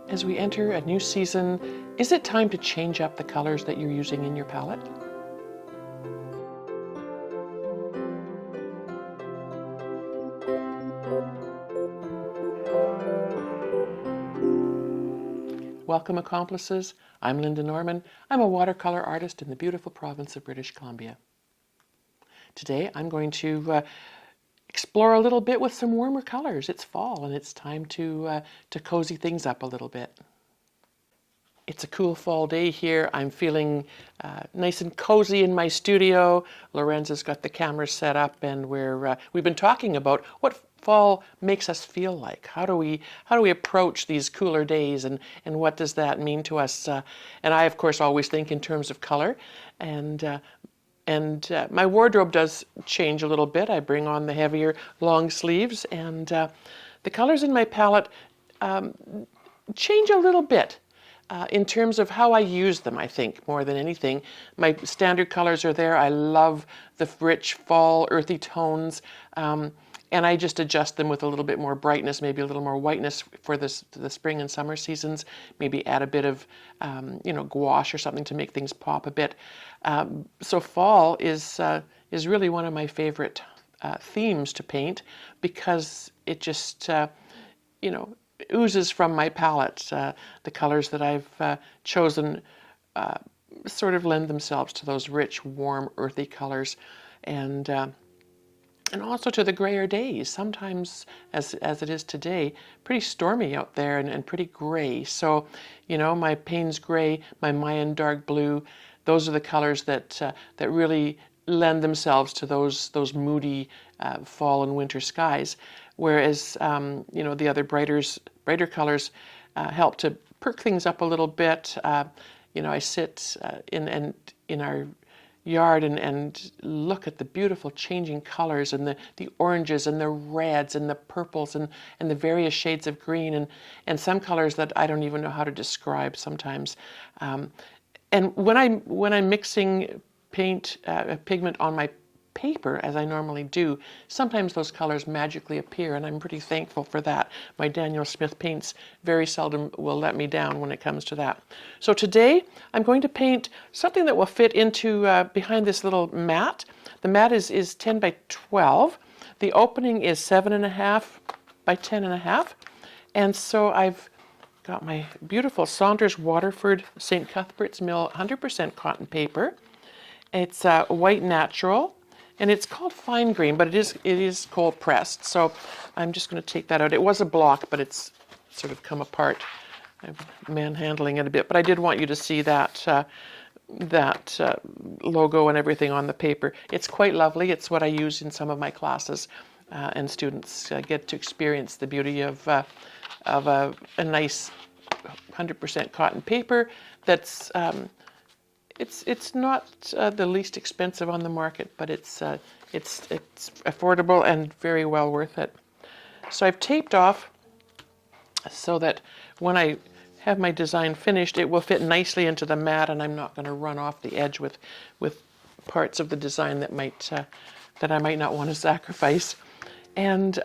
As we enter a new season, is it time to change up the colors that you're using in your palette? Welcome, accomplices. I'm Lynda Norman. I'm a watercolor artist in the beautiful province of British Columbia. Today I'm going to explore a little bit with some warmer colors. It's fall and it's time to cozy things up a little bit. It's a cool fall day here. I'm feeling nice and cozy in my studio. Lorenz has got the camera set up, and we've been talking about what fall makes us feel like. How do we approach these cooler days, and what does that mean to us? And I, of course, always think in terms of color, and my wardrobe does change a little bit. I bring on the heavier long sleeves, and the colors in my palette change a little bit in terms of how I use them, I think, more than anything. My standard colors are there. I love the rich fall earthy tones, and I just adjust them with a little bit more brightness, maybe a little more whiteness for the spring and summer seasons. Maybe add a bit of gouache or something to make things pop a bit. So fall is really one of my favorite themes to paint, because it just oozes from my palette. The colors that I've chosen sort of lend themselves to those rich, warm, earthy colors, and also to the grayer days. Sometimes, as it is today, pretty stormy out there and pretty gray. So, my Payne's gray, my Mayan dark blue, those are the colors that really lend themselves to those moody fall and winter skies. Whereas, the other brighter colors help to perk things up a little bit. I sit in our yard and look at the beautiful changing colors, and the oranges and the reds and the purples and the various shades of green, and some colors that I don't even know how to describe sometimes. And when I'm mixing pigment on my paper, as I normally do, sometimes those colors magically appear, and I'm pretty thankful for that. My Daniel Smith paints very seldom will let me down when it comes to that. So today I'm going to paint something that will fit into behind this little mat. The mat is 10 by 12. The opening is 7.5 by 10.5. And so I've got my beautiful Saunders Waterford St. Cuthbert's Mill 100% cotton paper. It's white natural, and it's called fine grain, but it is cold pressed. So I'm just going to take that out. It was a block, but it's sort of come apart. I'm manhandling it a bit, but I did want you to see that logo and everything on the paper. It's quite lovely. It's what I use in some of my classes, and students get to experience the beauty of a nice 100% cotton paper that's it's not the least expensive on the market, but it's affordable and very well worth it. So I've taped off so that when I have my design finished, it will fit nicely into the mat, and I'm not going to run off the edge with parts of the design that I might not want to sacrifice. And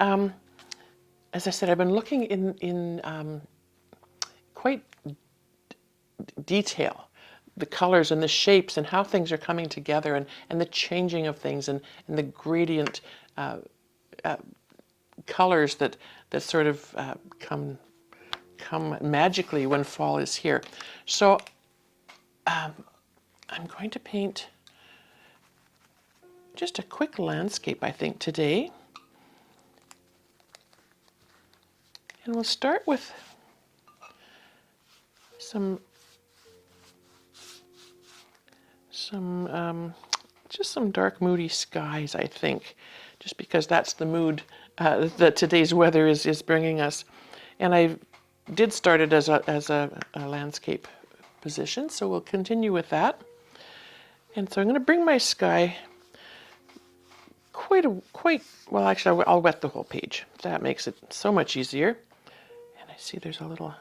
as I said, I've been looking in quite detail the colors and the shapes and how things are coming together, and the changing of things, and the gradient colors that sort of come magically when fall is here. So I'm going to paint just a quick landscape, I think, today. And we'll start with just some dark, moody skies, I think, just because that's the mood that today's weather is bringing us. And I did start it as a landscape position, so we'll continue with that. And so I'm going to bring my sky quite well. Actually, I'll wet the whole page. That makes it so much easier. And I see there's a little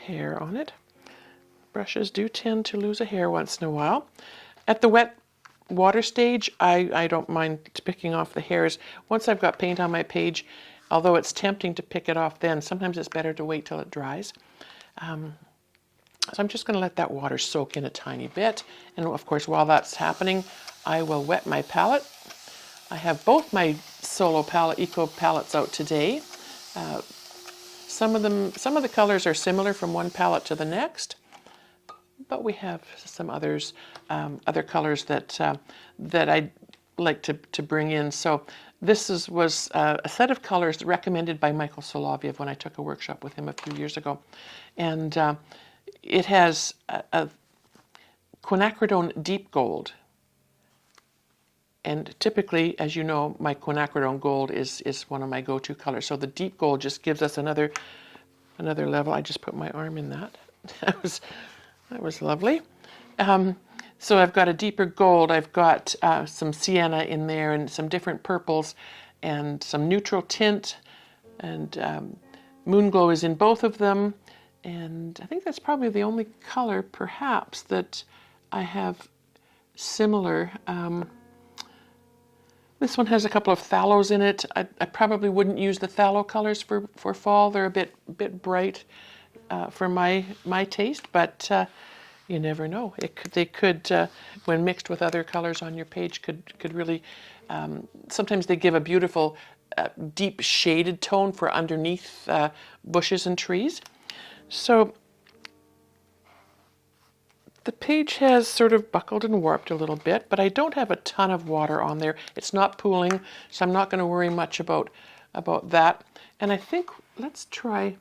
hair on it. Brushes do tend to lose a hair once in a while. At the wet water stage, I don't mind picking off the hairs. Once I've got paint on my page, although it's tempting to pick it off then, sometimes it's better to wait till it dries. So I'm just going to let that water soak in a tiny bit. And of course, while that's happening, I will wet my palette. I have both my solo palette, eco palettes out today. Some of the colors are similar from one palette to the next, but we have some others, other colors that that I like to bring in. So this was a set of colors recommended by Michael Soloviev when I took a workshop with him a few years ago, and it has a Quinacridone deep gold. And typically, as you know, my Quinacridone gold is one of my go-to colors. So the deep gold just gives us another level. I just put my arm in that. That was lovely. So I've got a deeper gold. I've got some sienna in there and some different purples and some neutral tint. And Moon Glow is in both of them. And I think that's probably the only color, perhaps, that I have similar. This one has a couple of phthalates in it. I probably wouldn't use the phthalo colors for fall. They're a bit bright for my taste, but you never know. They could when mixed with other colors on your page, could really. Sometimes they give a beautiful deep shaded tone for underneath bushes and trees. So the page has sort of buckled and warped a little bit, but I don't have a ton of water on there. It's not pooling, so I'm not going to worry much about that. And I think let's try.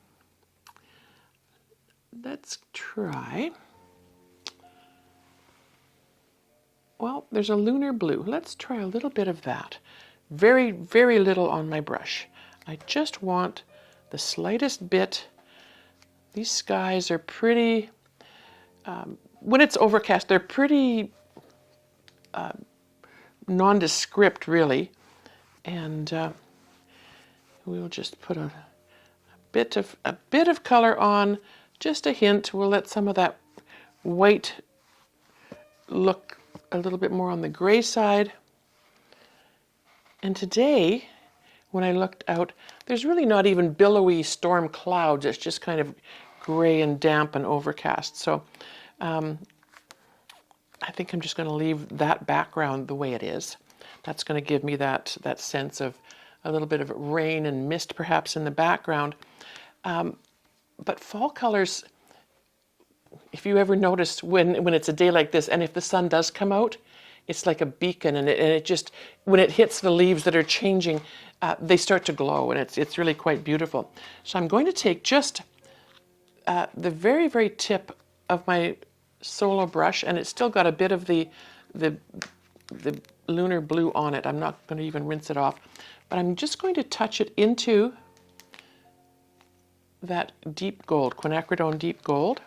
Well, there's a lunar blue. Let's try a little bit of that. Very, very little on my brush. I just want the slightest bit. These skies are pretty, when it's overcast, they're pretty nondescript, really. And we'll just put a bit of color on, just a hint. We'll let some of that white look a little bit more on the gray side. And today, when I looked out, there's really not even billowy storm clouds. It's just kind of gray and damp and overcast. So I think I'm just going to leave that background the way it is. That's going to give me that sense of a little bit of rain and mist perhaps in the background. But fall colors, if you ever notice when it's a day like this, and if the sun does come out, it's like a beacon, and it just, when it hits the leaves that are changing, they start to glow, and it's really quite beautiful. So I'm going to take just the very, very tip of my solo brush, and it's still got a bit of the lunar blue on it. I'm not going to even rinse it off, but I'm just going to touch it into that deep gold, Quinacridone deep gold.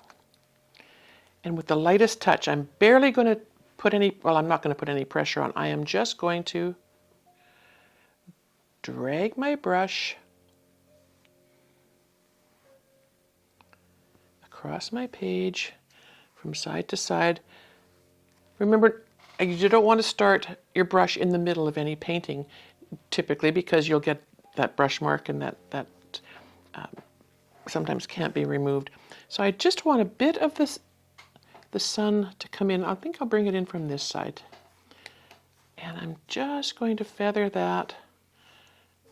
And with the lightest touch, I'm barely going to put any, well, I'm not going to put any pressure on. I am just going to drag my brush across my page from side to side. Remember, you don't want to start your brush in the middle of any painting, typically, because you'll get that brush mark, and that sometimes can't be removed. So I just want a bit of the sun to come in. I think I'll bring it in from this side. And I'm just going to feather that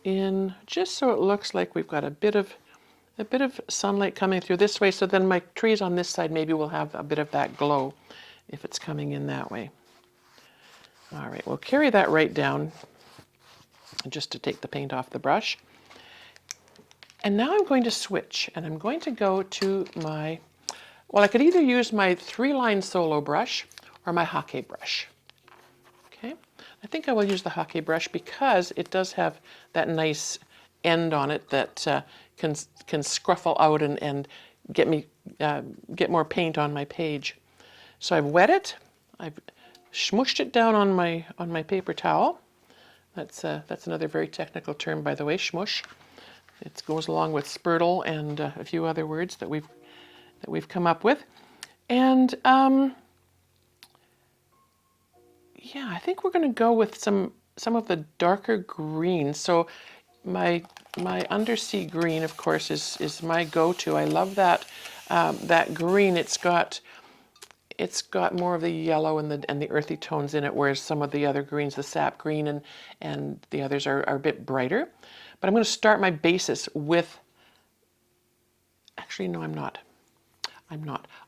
in, just so it looks like we've got a bit of sunlight coming through this way, so then my trees on this side maybe will have a bit of that glow if it's coming in that way. All right, we'll carry that right down just to take the paint off the brush. And now I'm going to switch, and I'm going to go to my, well, I could either use my 3-line solo brush or my Hake brush. Okay, I think I will use the Hake brush because it does have that nice end on it that can scruffle out and get more paint on my page. So I've wet it. I've smooshed it down on my paper towel. That's another very technical term, by the way, smush. It goes along with spurtle and a few other words that we've come up with. And yeah, I think we're going to go with some of the darker greens. So my my Undersea green, of course, is my go-to. I love that that green. It's got more of the yellow and the earthy tones in it, whereas some of the other greens, the sap green and the others are a bit brighter. But I'm going to start my basis with, actually no, I'm not.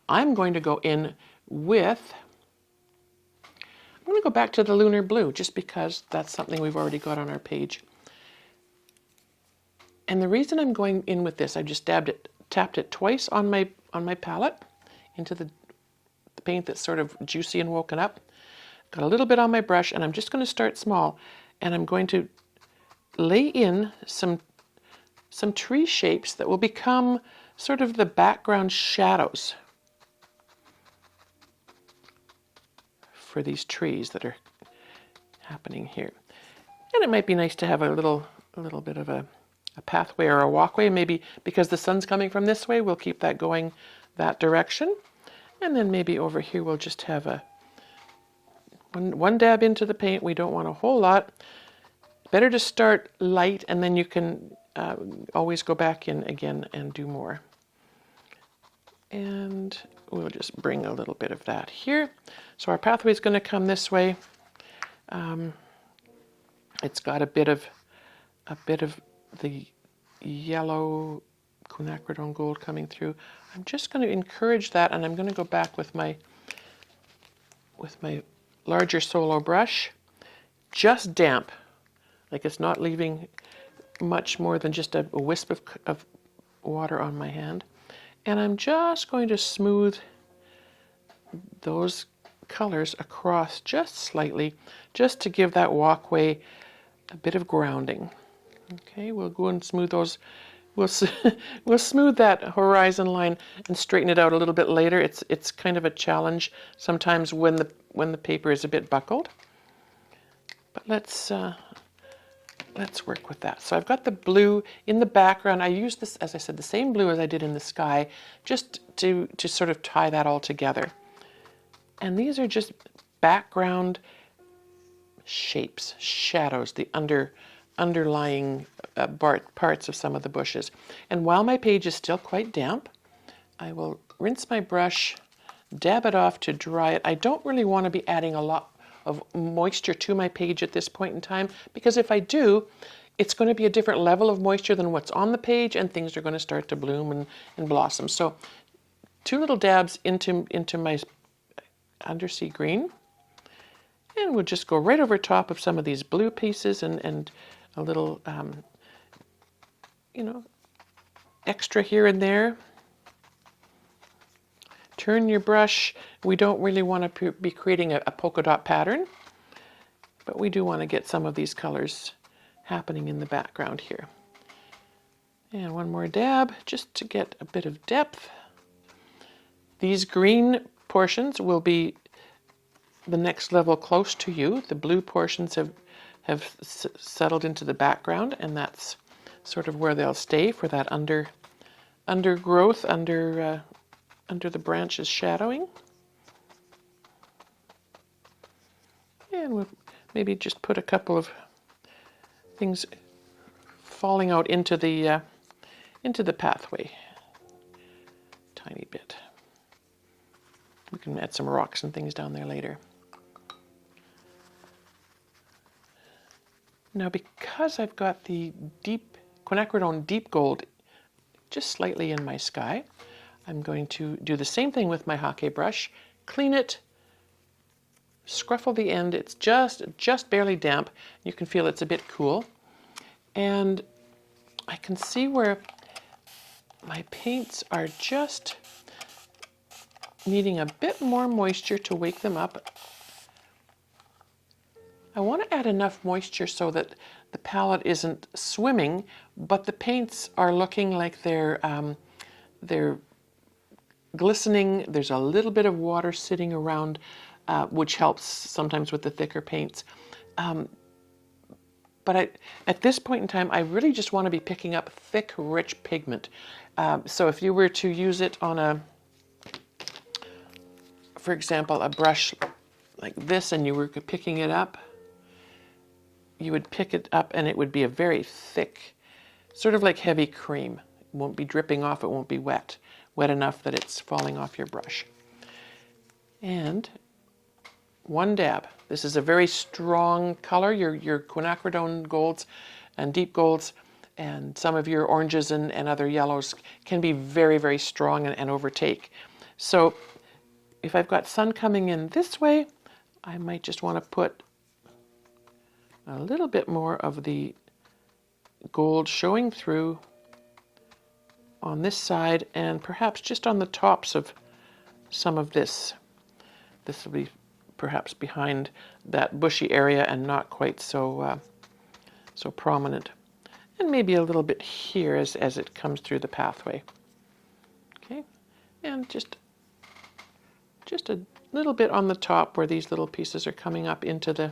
I'm going to go in with, I'm going to go back to the Lunar blue, just because that's something we've already got on our page. And the reason I'm going in with this, I just tapped it twice on my palette into the paint that's sort of juicy and woken up. Got a little bit on my brush, and I'm just going to start small, and I'm going to lay in some tree shapes that will become sort of the background shadows for these trees that are happening here. And it might be nice to have a little bit of a pathway or a walkway. Maybe because the sun's coming from this way, we'll keep that going that direction. And then maybe over here we'll just have a one dab into the paint. We don't want a whole lot. Better to start light, and then you can always go back in again and do more. And we'll just bring a little bit of that here. So our pathway is going to come this way. It's got a bit of the yellow Quinacridone gold coming through. I'm just going to encourage that, and I'm going to go back with my larger solo brush, just damp, like it's not leaving much more than just a wisp of water on my hand. And I'm just going to smooth those colors across just slightly, just to give that walkway a bit of grounding. Okay, we'll go and smooth those. We'll smooth that horizon line and straighten it out a little bit later. It's kind of a challenge sometimes when the paper is a bit buckled. But let's work with that. So I've got the blue in the background. I use this, as I said, the same blue as I did in the sky, just to sort of tie that all together. And these are just background shapes, shadows, the underlying parts of some of the bushes. And while my page is still quite damp, I will rinse my brush, dab it off to dry it. I don't really want to be adding a lot of moisture to my page at this point in time, because if I do, it's going to be a different level of moisture than what's on the page, and things are going to start to bloom and blossom. So 2 little dabs into my Undersea green, and we'll just go right over top of some of these blue pieces and a little extra here and there. Turn your brush. We don't really want to be creating a polka dot pattern, but we do want to get some of these colors happening in the background here. And one more dab just to get a bit of depth. These green portions will be the next level close to you. The blue portions have settled into the background, and that's sort of where they'll stay for that undergrowth, under the branches shadowing. And we'll maybe just put a couple of things falling out into the pathway, tiny bit. We can add some rocks and things down there later. Now, because I've got the deep Quinacridone deep gold just slightly in my sky, I'm going to do the same thing with my Hake brush, clean it, scruffle the end. It's just barely damp. You can feel it's a bit cool. And I can see where my paints are just needing a bit more moisture to wake them up. I want to add enough moisture so that the palette isn't swimming, but the paints are looking like they're glistening. There's a little bit of water sitting around, which helps sometimes with the thicker paints. But at this point in time, I really just want to be picking up thick, rich pigment. So if you were to use it on for example, a brush like this, and you were picking it up, you would pick it up and it would be a very thick sort of like heavy cream. It won't be dripping off, it won't be wet. Wet enough that it's falling off your brush. And one dab. This is a very strong color. Your quinacridone golds and deep golds and some of your oranges and other yellows can be very, very strong and overtake. So if I've got sun coming in this way, I might just want to put a little bit more of the gold showing through on this side and perhaps just on the tops of some of this. This will be perhaps behind that bushy area and not quite so so prominent. And maybe a little bit here as it comes through the pathway. Okay, and just a little bit on the top where these little pieces are coming up into the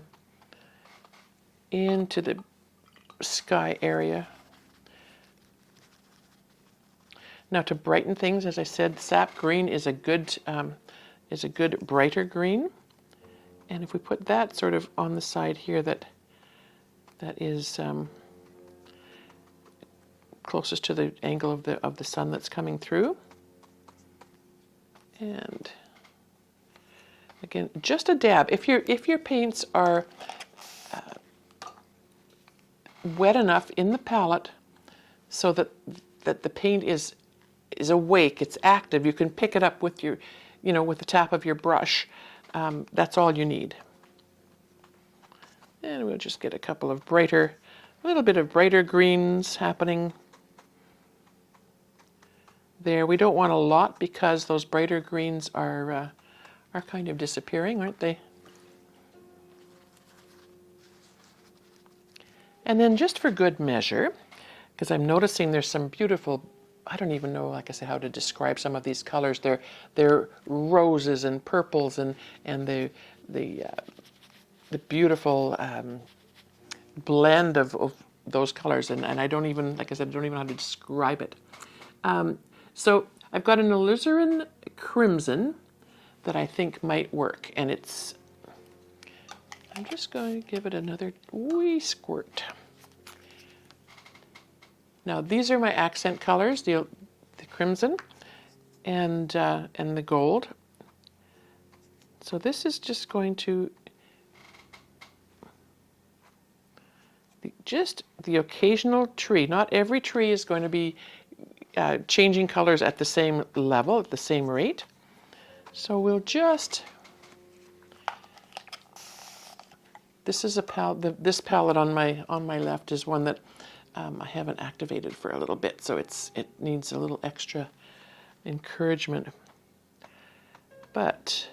sky area. Now to brighten things, as I said, sap green is a good brighter green. And if we put that sort of on the side here that is closest to the angle of the sun that's coming through. And again, just a dab. If your paints are wet enough in the palette so that the paint is awake, it's active, you can pick it up with your, with the tap of your brush. That's all you need. And we'll just get a little bit of brighter greens happening there. We don't want a lot because those brighter greens are kind of disappearing, aren't they? And then just for good measure, because I'm noticing there's some beautiful, I don't even know, like I say, how to describe some of these colors. They're roses and purples and the beautiful blend of those colors. And I don't even, like I said, I don't even know how to describe it. So I've got an alizarin crimson that I think might work. And I'm just going to give it another wee squirt. Now these are my accent colors, the crimson and the gold. So this is just going to just the occasional tree. Not every tree is going to be changing colors at the same level, at the same rate. So we'll just. This is a palette. This palette on my left is one that I haven't activated for a little bit, so it needs a little extra encouragement. But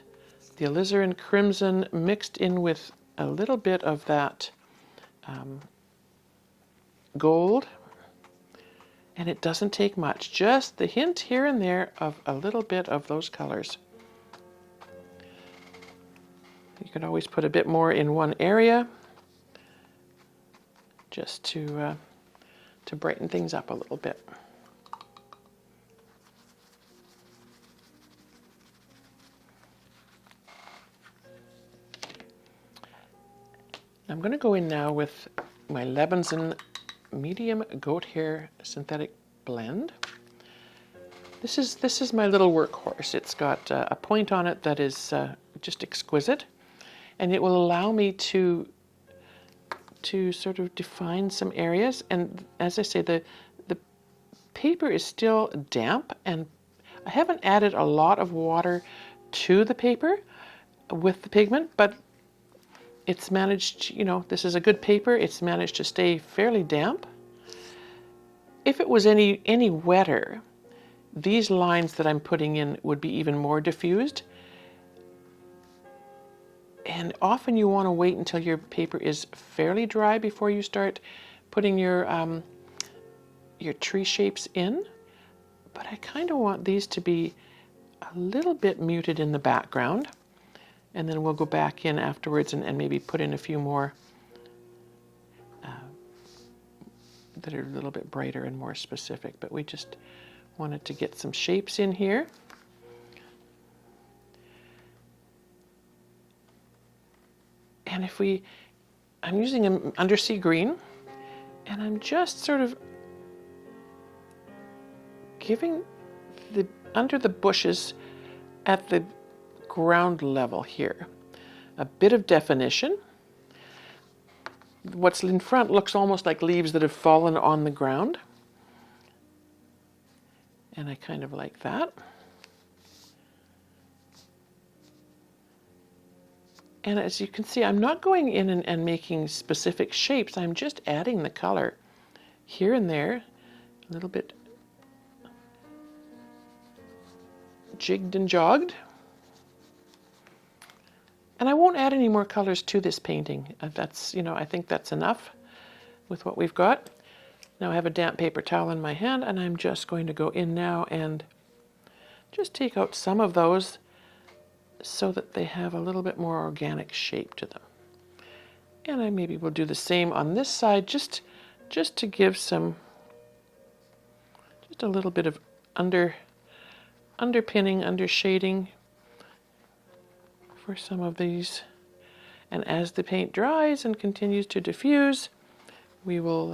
the alizarin crimson mixed in with a little bit of that gold, and it doesn't take much. Just the hint here and there of a little bit of those colors. You can always put a bit more in one area just to brighten things up a little bit. I'm going to go in now with my Lebenson medium goat hair synthetic blend. This is my little workhorse. It's got a point on it that is just exquisite, and it will allow me to sort of define some areas. And as I say, the paper is still damp, and I haven't added a lot of water to the paper with the pigment, but it's managed, this is a good paper. It's managed to stay fairly damp. If it was any wetter, these lines that I'm putting in would be even more diffused. And often you want to wait until your paper is fairly dry before you start putting your tree shapes in. But I kind of want these to be a little bit muted in the background. And then we'll go back in afterwards and maybe put in a few more that are a little bit brighter and more specific. But we just wanted to get some shapes in here. And I'm using an undersea green, and I'm just sort of giving the under the bushes at the ground level here a bit of definition. What's in front looks almost like leaves that have fallen on the ground, and I kind of like that. And as you can see, I'm not going in and making specific shapes. I'm just adding the color here and there, a little bit jigged and jogged. And I won't add any more colors to this painting. That's, I think that's enough with what we've got. Now I have a damp paper towel in my hand, and I'm just going to go in now and just take out some of those so that they have a little bit more organic shape to them. And I maybe will do the same on this side, just to give some, just a little bit of underpinning, undershading for some of these. And as the paint dries and continues to diffuse, we will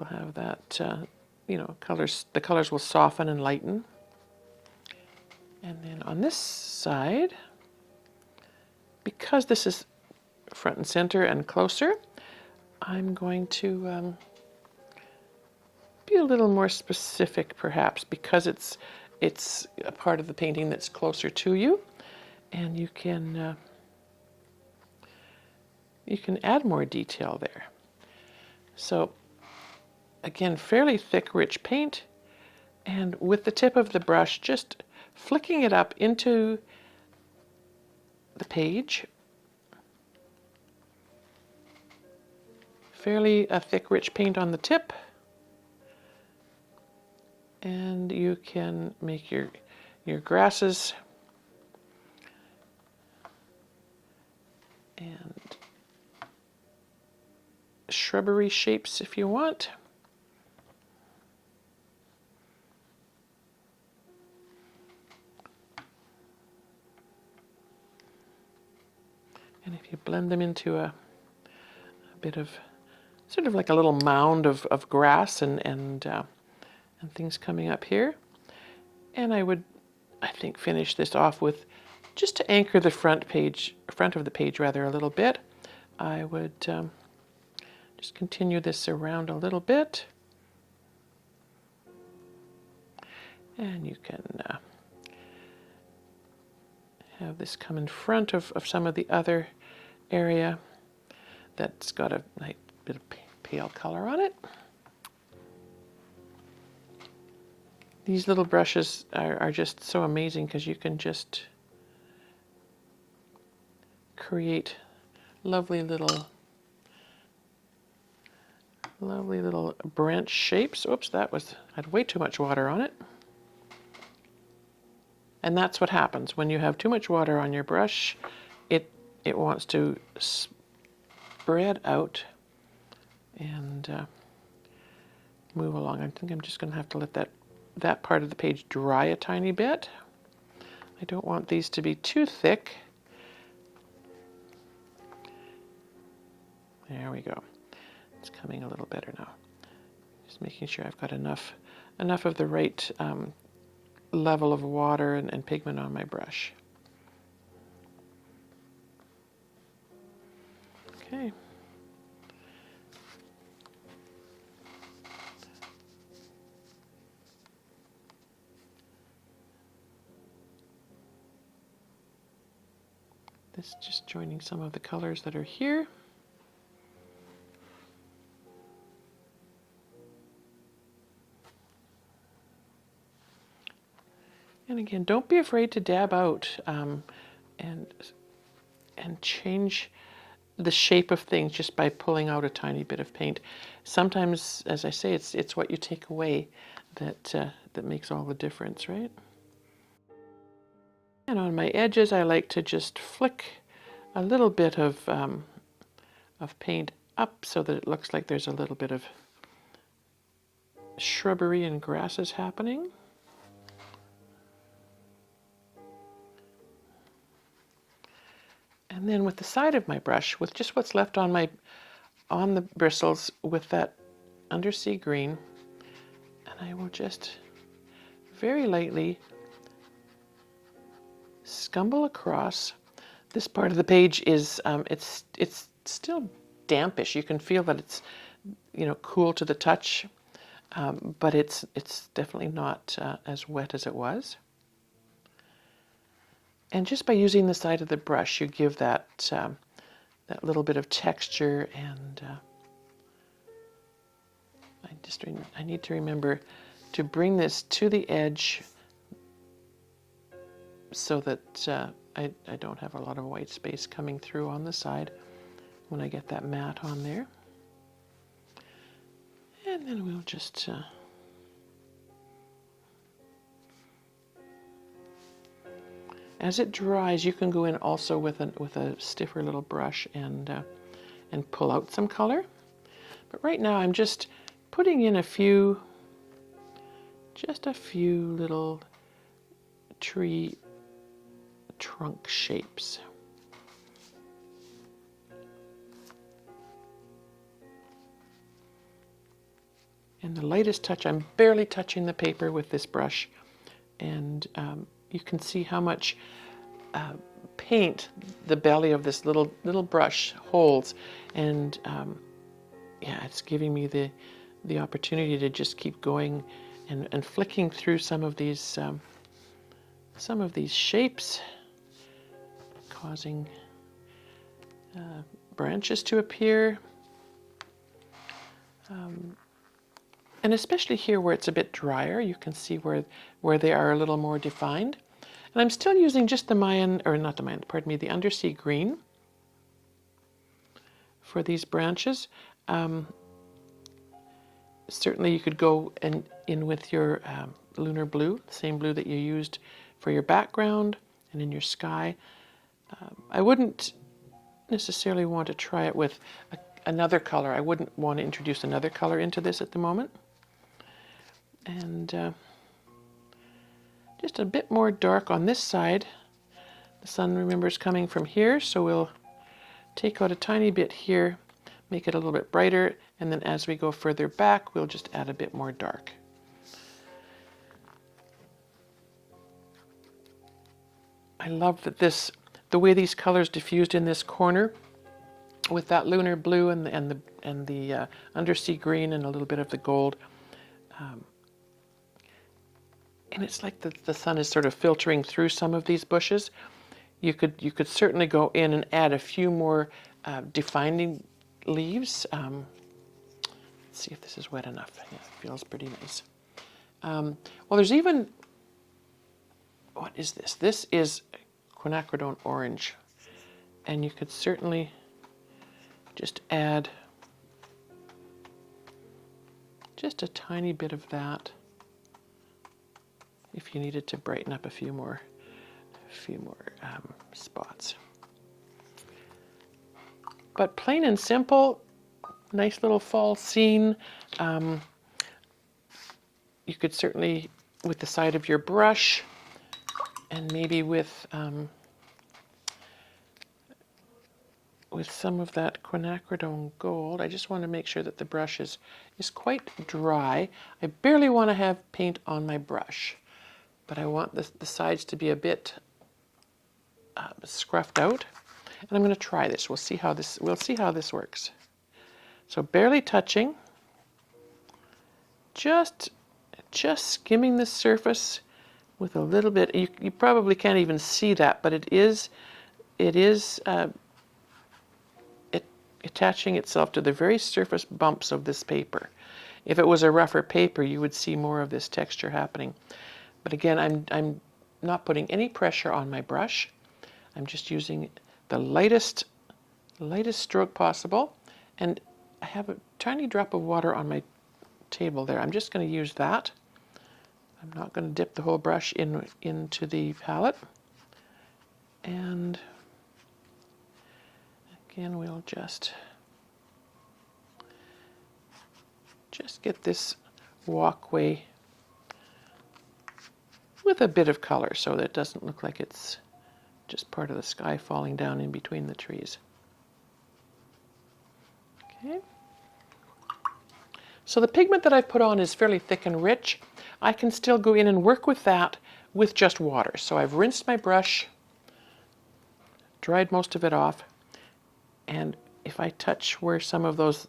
have that, the colors will soften and lighten. And then on this side, because this is front and center and closer, I'm going to be a little more specific perhaps, because it's a part of the painting that's closer to you, and you can add more detail there. So again, fairly thick, rich paint, and with the tip of the brush, just flicking it up into the page. Fairly thick, rich paint on the tip. And you can make your grasses and shrubbery shapes if you want. And if you blend them into a bit of, sort of like a little mound of grass and things coming up here. And I would, I think, finish this off with, just to anchor the front of the page rather, a little bit, I would just continue this around a little bit. And you can have this come in front of some of the other area that's got a nice bit of pale color on it. These little brushes are just so amazing, because you can just create lovely little branch shapes. Oops, had way too much water on it. And that's what happens when you have too much water on your brush. It wants to spread out and move along. I think I'm just going to have to let that part of the page dry a tiny bit. I don't want these to be too thick. There we go. It's coming a little better now. Just making sure I've got enough of the right level of water and pigment on my brush. Okay. This just joining some of the colors that are here. And again, don't be afraid to dab out and change the shape of things just by pulling out a tiny bit of paint. Sometimes, as I say, it's what you take away that makes all the difference, right? And on my edges, I like to just flick a little bit of paint up so that it looks like there's a little bit of shrubbery and grasses happening. And then with the side of my brush, with just what's left on the bristles, with that Undersea green, and I will just very lightly scumble across. This part of the page is it's still dampish. You can feel that it's, you know, cool to the touch, but it's definitely not as wet as it was. And just by using the side of the brush, you give that that little bit of texture. And I need to remember to bring this to the edge so that I don't have a lot of white space coming through on the side when I get that matte on there. And then we'll just as it dries, you can go in also with a stiffer little brush and pull out some color. But right now I'm just putting in just a few little tree trunk shapes. And the lightest touch, I'm barely touching the paper with this brush, and you can see how much paint the belly of this little brush holds. And yeah, it's giving me the opportunity to just keep going and flicking through some of these shapes, causing branches to appear. And especially here where it's a bit drier, you can see where they are a little more defined. And I'm still using just the the Undersea green for these branches. Certainly you could go in with your Lunar blue, the same blue that you used for your background and in your sky. I wouldn't necessarily want to try it with another color. I wouldn't want to introduce another color into this at the moment. And just a bit more dark on this side. The sun, remember, is coming from here, so we'll take out a tiny bit here, make it a little bit brighter, and then as we go further back, we'll just add a bit more dark. I love that the way these colors diffused in this corner with that Lunar blue and the Undersea green and a little bit of the gold. And it's like the sun is sort of filtering through some of these bushes. You could certainly go in and add a few more defining leaves. Let's see if this is wet enough. Yeah, it feels pretty nice. Well, there's even, what is this? This is Quinacridone orange. And you could certainly just add just a tiny bit of that if you needed to brighten up a few more spots. But plain and simple, nice little fall scene. You could certainly, with the side of your brush, and maybe with some of that Quinacridone gold, I just want to make sure that the brush is quite dry. I barely want to have paint on my brush, but I want the sides to be a bit scruffed out. And I'm going to try this. We'll see how this works. So barely touching, just skimming the surface with a little bit. You probably can't even see that, but it is attaching itself to the very surface bumps of this paper. If it was a rougher paper, you would see more of this texture happening. But again, I'm not putting any pressure on my brush. I'm just using the lightest stroke possible. And I have a tiny drop of water on my table there. I'm just going to use that. I'm not going to dip the whole brush into the palette. And again, we'll just get this walkway with a bit of color so that it doesn't look like it's just part of the sky falling down in between the trees. Okay. So the pigment that I've put on is fairly thick and rich. I can still go in and work with that with just water. So I've rinsed my brush, dried most of it off, and if I touch where some of those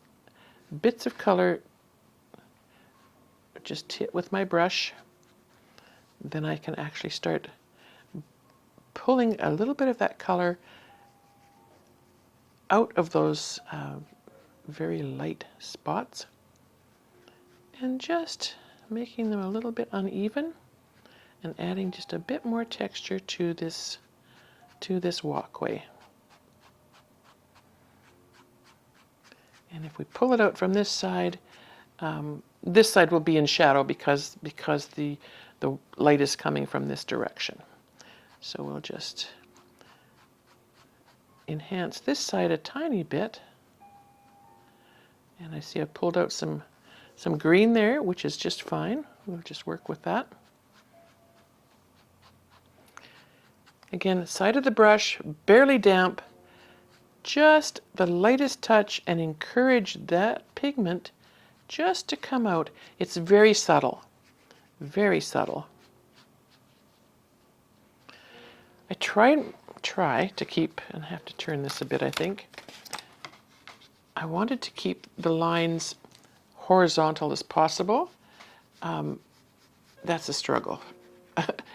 bits of color just hit with my brush, then I can actually start pulling a little bit of that color out of those very light spots and just making them a little bit uneven and adding just a bit more texture to this walkway. And if we pull it out from this side will be in shadow because the light is coming from this direction. So we'll just enhance this side a tiny bit. And I see I pulled out some green there, which is just fine. We'll just work with that. Again, side of the brush, barely damp, just the lightest touch, and encourage that pigment just to come out. It's very subtle, very subtle. I try to keep, and I have to turn this a bit, I think. I wanted to keep the lines horizontal as possible. That's a struggle.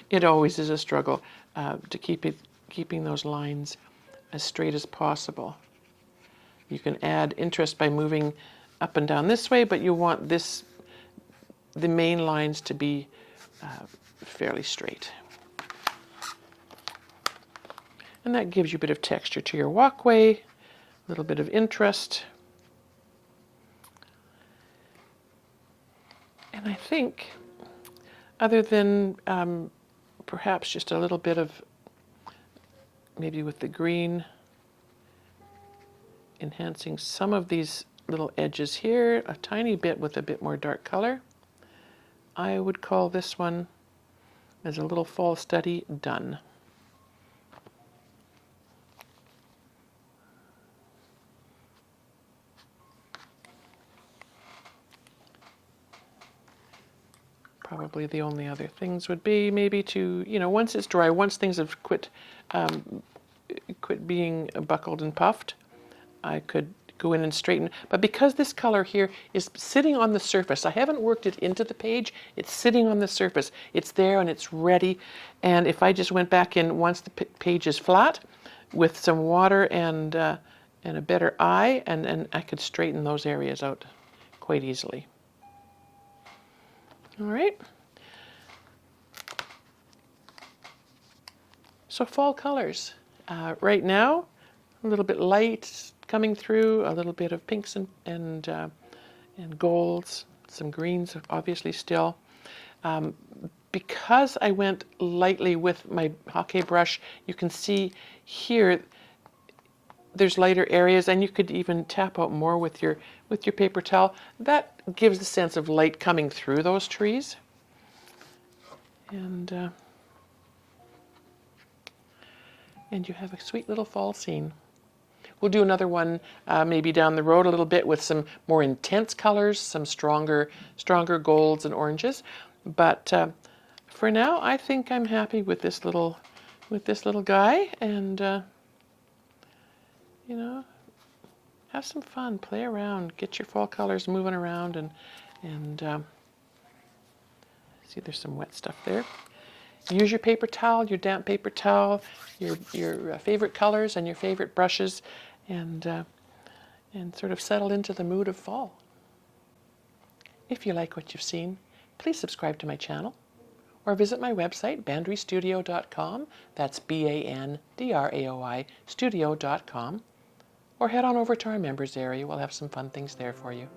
It always is a struggle to keeping those lines as straight as possible. You can add interest by moving up and down this way, but you want the main lines to be fairly straight. And that gives you a bit of texture to your walkway, a little bit of interest. And I think, other than perhaps just a little bit of, maybe with the green, enhancing some of these little edges here, a tiny bit with a bit more dark color, I would call this one, as a little fall study, done. Probably the only other things would be maybe to, once it's dry, once things have quit being buckled and puffed, I could go in and straighten. But because this color here is sitting on the surface, I haven't worked it into the page, it's sitting on the surface. It's there and it's ready. And if I just went back in once the page is flat with some water and a better eye, and I could straighten those areas out quite easily. All right. So fall colors. Right now, a little bit light coming through, a little bit of pinks and golds, some greens obviously still. Because I went lightly with my hockey brush, you can see here there's lighter areas, and you could even tap out more with your paper towel. That gives the sense of light coming through those trees. And you have a sweet little fall scene. We'll do another one maybe down the road a little bit with some more intense colors, some stronger golds and oranges. But for now, I think I'm happy with this little guy, and have some fun, play around, get your fall colors moving around, and see, there's some wet stuff there. Use your paper towel, your damp paper towel, your favorite colors and your favorite brushes, and sort of settle into the mood of fall. If you like what you've seen, please subscribe to my channel, or visit my website, bandrystudio.com. That's BANDRAOI studio.com. Or head on over to our members area. We'll have some fun things there for you.